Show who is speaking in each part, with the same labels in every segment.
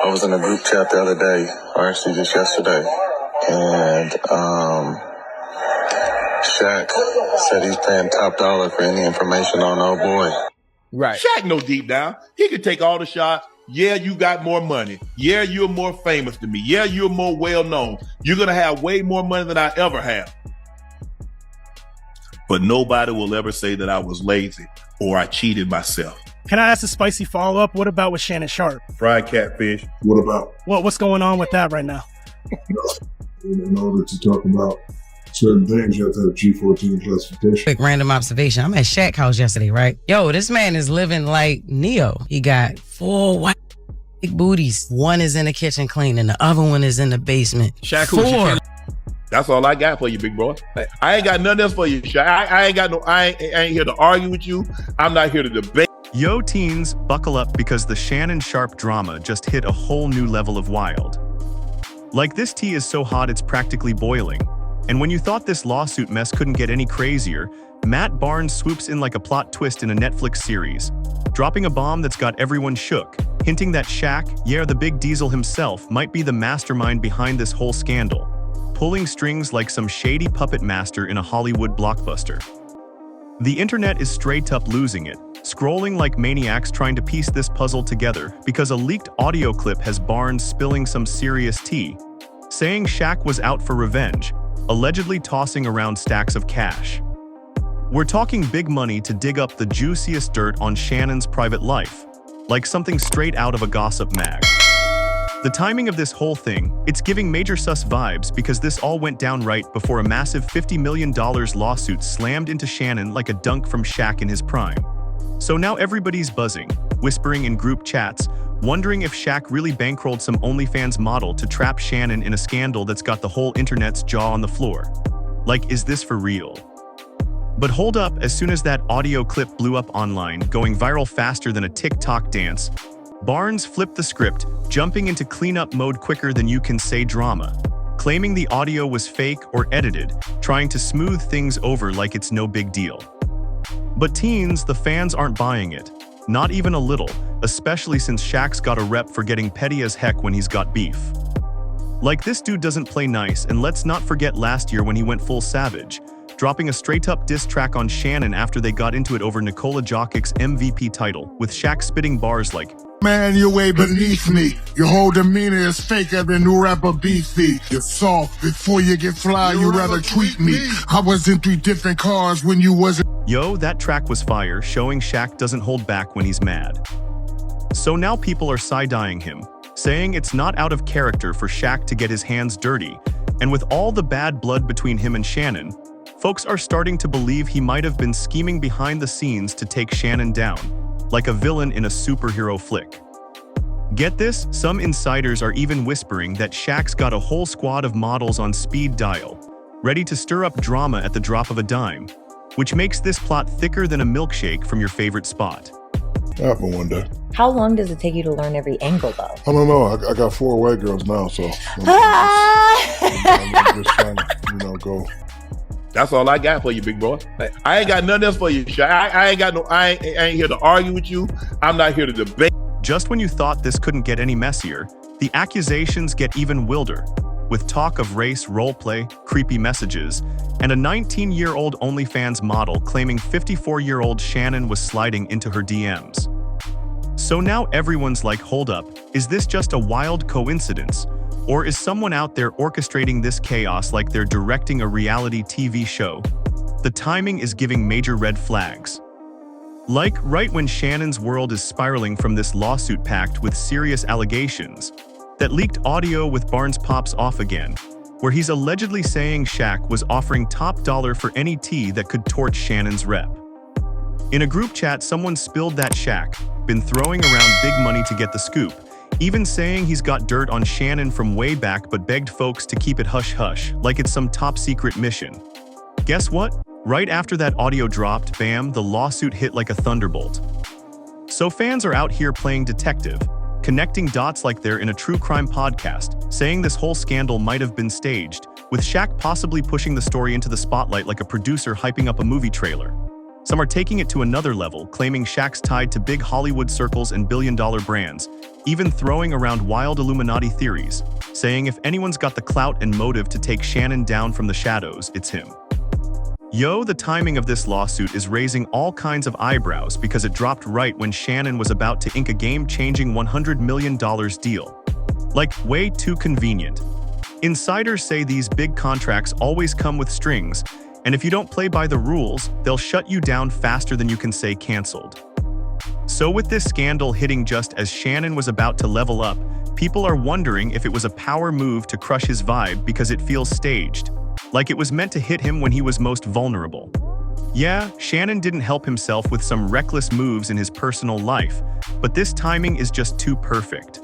Speaker 1: I was in a group chat the other day, or actually just yesterday, and Shaq said he's paying top dollar for any information on old boy.
Speaker 2: Right. Shaq know deep down, he could take all the shots. Yeah, you got more money. Yeah, you're more famous than me. Yeah, you're more well-known. You're going to have way more money than I ever have. But nobody will ever say that I was lazy or I cheated myself.
Speaker 3: Can I ask a spicy follow-up? What about with Shannon Sharpe?
Speaker 4: Fried catfish.
Speaker 5: What about?
Speaker 3: What's going on with that right now?
Speaker 5: In order to talk about certain things, you have to have G14 classification.
Speaker 6: Quick random observation. I'm at Shaq house yesterday, right? Yo, this man is living like Neo. He got 4 white big booties. One is in the kitchen cleaning, the other one is in the basement.
Speaker 2: Shaq,
Speaker 6: 4.
Speaker 2: That's all I got for you, big boy. I ain't got nothing else for you, Shaq. I ain't here to argue with you. I'm not here to debate.
Speaker 7: Yo, teens, buckle up because the Shannon Sharpe drama just hit a whole new level of wild. Like, this tea is so hot it's practically boiling. And when you thought this lawsuit mess couldn't get any crazier, Matt Barnes swoops in like a plot twist in a Netflix series, dropping a bomb that's got everyone shook, hinting that Shaq, the big diesel himself, might be the mastermind behind this whole scandal, pulling strings like some shady puppet master in a Hollywood blockbuster. The internet is straight up losing it, scrolling like maniacs trying to piece this puzzle together because a leaked audio clip has Barnes spilling some serious tea, saying Shaq was out for revenge, allegedly tossing around stacks of cash. We're talking big money to dig up the juiciest dirt on Shannon's private life, like something straight out of a gossip mag. The timing of this whole thing, it's giving major sus vibes because this all went down right before a massive $50 million lawsuit slammed into Shannon like a dunk from Shaq in his prime. So now everybody's buzzing, whispering in group chats, wondering if Shaq really bankrolled some OnlyFans model to trap Shannon in a scandal that's got the whole internet's jaw on the floor. Like, is this for real? But hold up, as soon as that audio clip blew up online, going viral faster than a TikTok dance, Barnes flipped the script, jumping into cleanup mode quicker than you can say drama, claiming the audio was fake or edited, trying to smooth things over like it's no big deal. But teens, the fans aren't buying it. Not even a little, especially since Shaq's got a rep for getting petty as heck when he's got beef. Like, this dude doesn't play nice, and let's not forget last year when he went full savage, dropping a straight-up diss track on Shannon after they got into it over Nikola Jokic's MVP title, with Shaq spitting bars like,
Speaker 8: "Man, you're way beneath me. Your whole demeanor is faker than new rapper beefy. You're soft. Before you get fly, you rather tweet me. I was in 3 different cars when you wasn't."
Speaker 7: Yo, that track was fire, showing Shaq doesn't hold back when he's mad. So now people are side-eyeing him, saying it's not out of character for Shaq to get his hands dirty, and with all the bad blood between him and Shannon, folks are starting to believe he might have been scheming behind the scenes to take Shannon down, like a villain in a superhero flick. Get this, some insiders are even whispering that Shaq's got a whole squad of models on speed dial, ready to stir up drama at the drop of a dime, which makes this plot thicker than a milkshake from your favorite spot.
Speaker 5: Happen one day.
Speaker 9: How long does it take you to learn every angle, though?
Speaker 5: I don't know. I got 4 white girls now, so I'm just trying to, go.
Speaker 2: That's all I got for you, big boy. I ain't got nothing else for you, Shaq. I ain't here to argue with you. I'm not here to debate.
Speaker 7: Just when you thought this couldn't get any messier, the accusations get even wilder, with talk of race, roleplay, creepy messages, and a 19-year-old OnlyFans model claiming 54-year-old Shannon was sliding into her DMs. So now everyone's like, hold up, is this just a wild coincidence? Or is someone out there orchestrating this chaos like they're directing a reality TV show? The timing is giving major red flags. Like, right when Shannon's world is spiraling from this lawsuit packed with serious allegations, that leaked audio with Barnes pops off again, where he's allegedly saying Shaq was offering top dollar for any tea that could torch Shannon's rep. In a group chat, someone spilled that Shaq been throwing around big money to get the scoop, even saying he's got dirt on Shannon from way back but begged folks to keep it hush-hush, like it's some top-secret mission. Guess what? Right after that audio dropped, bam, the lawsuit hit like a thunderbolt. So fans are out here playing detective, connecting dots like they're in a true crime podcast, saying this whole scandal might have been staged, with Shaq possibly pushing the story into the spotlight like a producer hyping up a movie trailer. Some are taking it to another level, claiming Shaq's tied to big Hollywood circles and billion-dollar brands, even throwing around wild Illuminati theories, saying if anyone's got the clout and motive to take Shannon down from the shadows, it's him. Yo, the timing of this lawsuit is raising all kinds of eyebrows because it dropped right when Shannon was about to ink a game-changing $100 million deal. Like, way too convenient. Insiders say these big contracts always come with strings, and if you don't play by the rules, they'll shut you down faster than you can say canceled. So with this scandal hitting just as Shannon was about to level up, people are wondering if it was a power move to crush his vibe because it feels staged, like it was meant to hit him when he was most vulnerable. Yeah, Shannon didn't help himself with some reckless moves in his personal life, but this timing is just too perfect.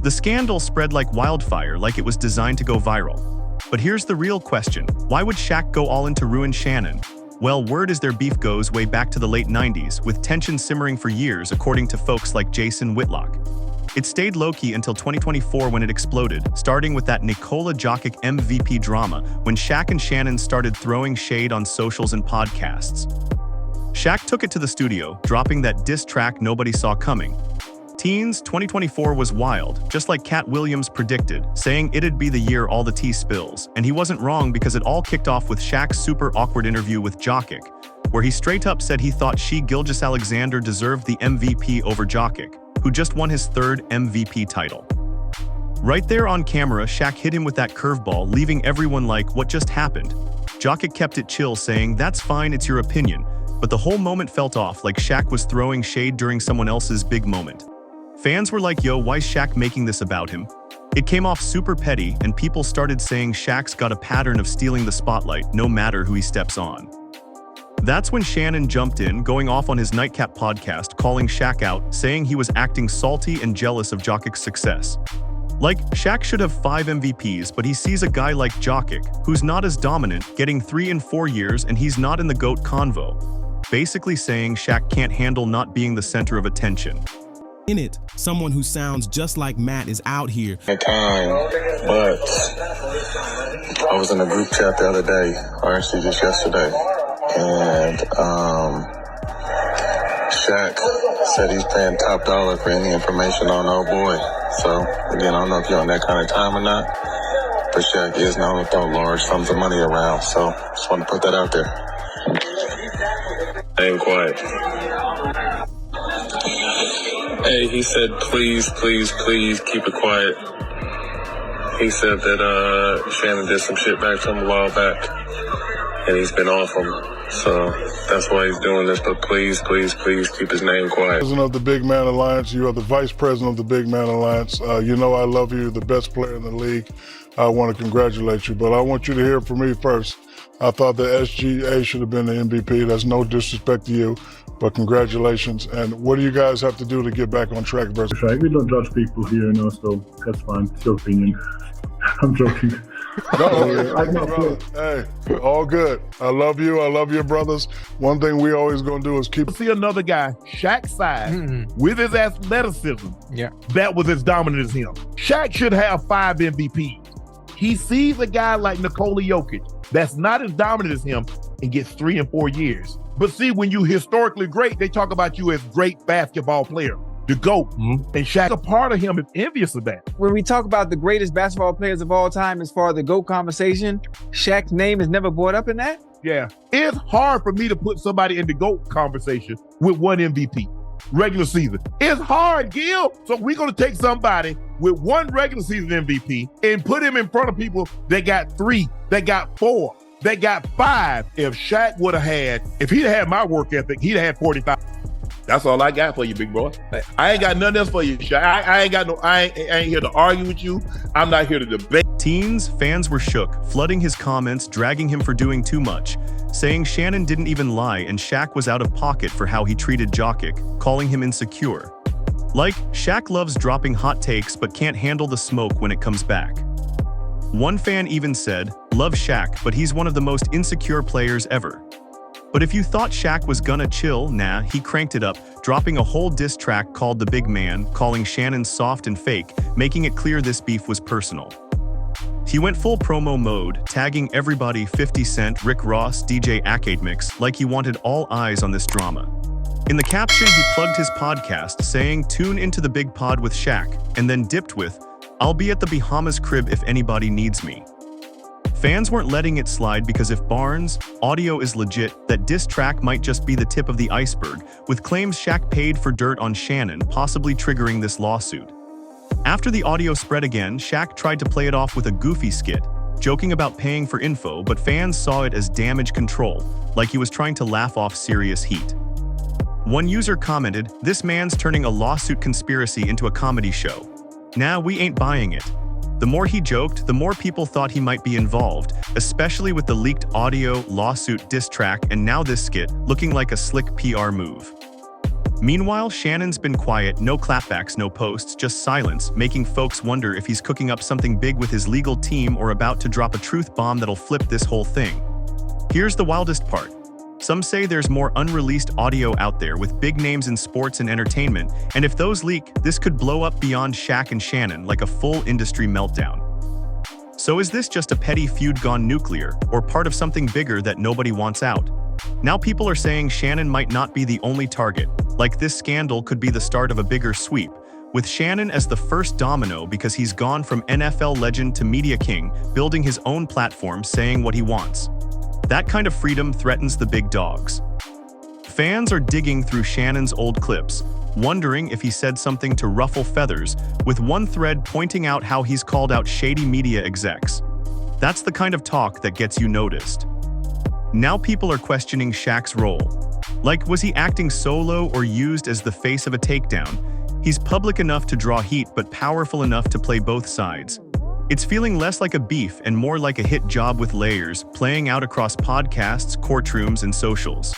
Speaker 7: The scandal spread like wildfire, like it was designed to go viral. But here's the real question. Why would Shaq go all in to ruin Shannon? Well, word is their beef goes way back to the late 90s, with tension simmering for years, according to folks like Jason Whitlock. It stayed low-key until 2024 when it exploded, starting with that Nikola Jokic MVP drama when Shaq and Shannon started throwing shade on socials and podcasts. Shaq took it to the studio, dropping that diss track nobody saw coming. Teens, 2024 was wild, just like Cat Williams predicted, saying it'd be the year all the tea spills, and he wasn't wrong because it all kicked off with Shaq's super awkward interview with Jokic, where he straight up said he thought Shai Gilgeous-Alexander deserved the MVP over Jokic, who just won his third MVP title. Right there on camera, Shaq hit him with that curveball, leaving everyone like, what just happened? Jokic kept it chill, saying, that's fine, it's your opinion, but the whole moment felt off, like Shaq was throwing shade during someone else's big moment. Fans were like, yo, why's Shaq making this about him? It came off super petty, and people started saying Shaq's got a pattern of stealing the spotlight no matter who he steps on. That's when Shannon jumped in, going off on his Nightcap podcast, calling Shaq out, saying he was acting salty and jealous of Jokic's success. Like, Shaq should have 5 MVPs, but he sees a guy like Jokic, who's not as dominant, getting 3 in 4 years, and he's not in the GOAT convo. Basically saying Shaq can't handle not being the center of attention.
Speaker 4: In it, someone who sounds just like Matt is out here.
Speaker 1: Time, but I was in a group chat the other day, or actually just yesterday, and Shaq said he's paying top dollar for any information on old boy. So again, I don't know if you're on that kind of time or not, but Shaq is known to throw large sums of money around. So just want to put that out there. Stay quiet. Hey, he said, please keep it quiet. He said that Shannon did some shit back to him a while back, and he's been off him. So that's why he's doing this, but please keep his name quiet.
Speaker 5: President of the Big Man Alliance, you are the Vice President of the Big Man Alliance. You know I love you, the best player in the league. I want to congratulate you, but I want you to hear from me first. I thought the SGA should have been the MVP. That's no disrespect to you, but congratulations. And what do you guys have to do to get back on track versus
Speaker 10: We don't judge people here, so that's fine. It's your opinion. I'm joking.
Speaker 5: No, hey, all good. I love you. I love your brothers. One thing we always gonna do is keep.
Speaker 2: See another guy, Shaq's size, with his athleticism, that was as dominant as him. Shaq should have 5 MVPs. He sees a guy like Nikola Jokic that's not as dominant as him and gets 3 in 4 years. But see, when you historically great, they talk about you as great basketball player, the GOAT. And Shaq, a part of him is envious of that.
Speaker 11: When we talk about the greatest basketball players of all time as far as the GOAT conversation, Shaq's name is never brought up in that?
Speaker 2: Yeah. It's hard for me to put somebody in the GOAT conversation with 1 MVP. Regular season. It's hard, Gil. So we're going to take somebody with 1 regular season MVP and put him in front of people that got 3, that got 4, that got 5. If Shaq would have had, if he'd had my work ethic, he'd have had 45. That's all I got for you, big boy. I ain't got nothing else for you, Shaq. I ain't here to argue with you. I'm not here to debate.
Speaker 7: Teens, fans were shook, flooding his comments, dragging him for doing too much, saying Shannon didn't even lie and Shaq was out of pocket for how he treated Jokic, calling him insecure. Like, Shaq loves dropping hot takes but can't handle the smoke when it comes back. One fan even said, love Shaq, but he's one of the most insecure players ever. But if you thought Shaq was gonna chill, nah, he cranked it up, dropping a whole diss track called The Big Man, calling Shannon soft and fake, making it clear this beef was personal. He went full promo mode, tagging everybody 50 Cent, Rick Ross, DJ Akademix, like he wanted all eyes on this drama. In the caption, he plugged his podcast, saying, "Tune into the big pod with Shaq," and then dipped with, "I'll be at the Bahamas crib if anybody needs me." Fans weren't letting it slide because if Barnes' audio is legit, that diss track might just be the tip of the iceberg, with claims Shaq paid for dirt on Shannon, possibly triggering this lawsuit. After the audio spread again, Shaq tried to play it off with a goofy skit, joking about paying for info, but fans saw it as damage control, like he was trying to laugh off serious heat. One user commented, "This man's turning a lawsuit conspiracy into a comedy show. Nah, we ain't buying it." The more he joked, the more people thought he might be involved, especially with the leaked audio, lawsuit, diss track, and now this skit, looking like a slick PR move. Meanwhile, Shannon's been quiet, no clapbacks, no posts, just silence, making folks wonder if he's cooking up something big with his legal team or about to drop a truth bomb that'll flip this whole thing. Here's the wildest part. Some say there's more unreleased audio out there with big names in sports and entertainment, and if those leak, this could blow up beyond Shaq and Shannon like a full industry meltdown. So is this just a petty feud gone nuclear, or part of something bigger that nobody wants out? Now people are saying Shannon might not be the only target, like this scandal could be the start of a bigger sweep, with Shannon as the first domino because he's gone from NFL legend to media king, building his own platform, saying what he wants. That kind of freedom threatens the big dogs. Fans are digging through Shannon's old clips, wondering if he said something to ruffle feathers, with one thread pointing out how he's called out shady media execs. That's the kind of talk that gets you noticed. Now people are questioning Shaq's role. Like, was he acting solo or used as the face of a takedown? He's public enough to draw heat but powerful enough to play both sides. It's feeling less like a beef and more like a hit job with layers, playing out across podcasts, courtrooms, and socials.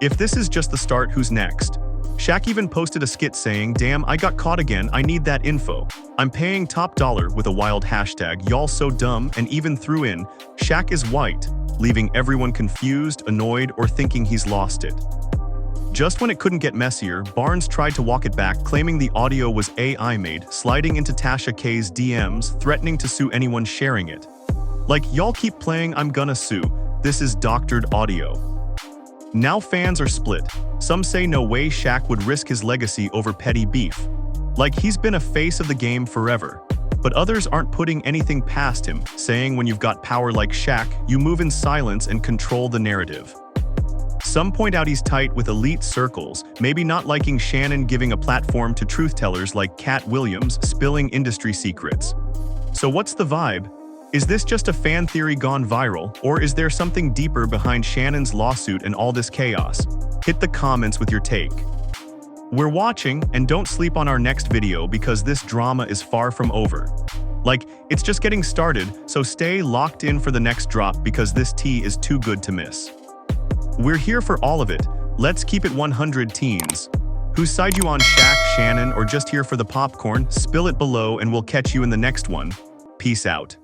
Speaker 7: If this is just the start, who's next? Shaq even posted a skit saying, "Damn, I got caught again, I need that info. I'm paying top dollar," with a wild hashtag, "Y'all so dumb," and even threw in, "Shaq is white," leaving everyone confused, annoyed, or thinking he's lost it. Just when it couldn't get messier, Barnes tried to walk it back, claiming the audio was AI made, sliding into Tasha K's DMs, threatening to sue anyone sharing it. Like, y'all keep playing, I'm gonna sue. This is doctored audio. Now fans are split. Some say no way Shaq would risk his legacy over petty beef. Like, he's been a face of the game forever. But others aren't putting anything past him, saying when you've got power like Shaq, you move in silence and control the narrative. Some point out he's tight with elite circles, maybe not liking Shannon giving a platform to truth-tellers like Cat Williams spilling industry secrets. So what's the vibe? Is this just a fan theory gone viral, or is there something deeper behind Shannon's lawsuit and all this chaos? Hit the comments with your take. We're watching, and don't sleep on our next video because this drama is far from over. Like, it's just getting started, so stay locked in for the next drop because this tea is too good to miss. We're here for all of it. Let's keep it 100 teens. Whose side you on, Shaq, Shannon, or just here for the popcorn? Spill it below and we'll catch you in the next one. Peace out.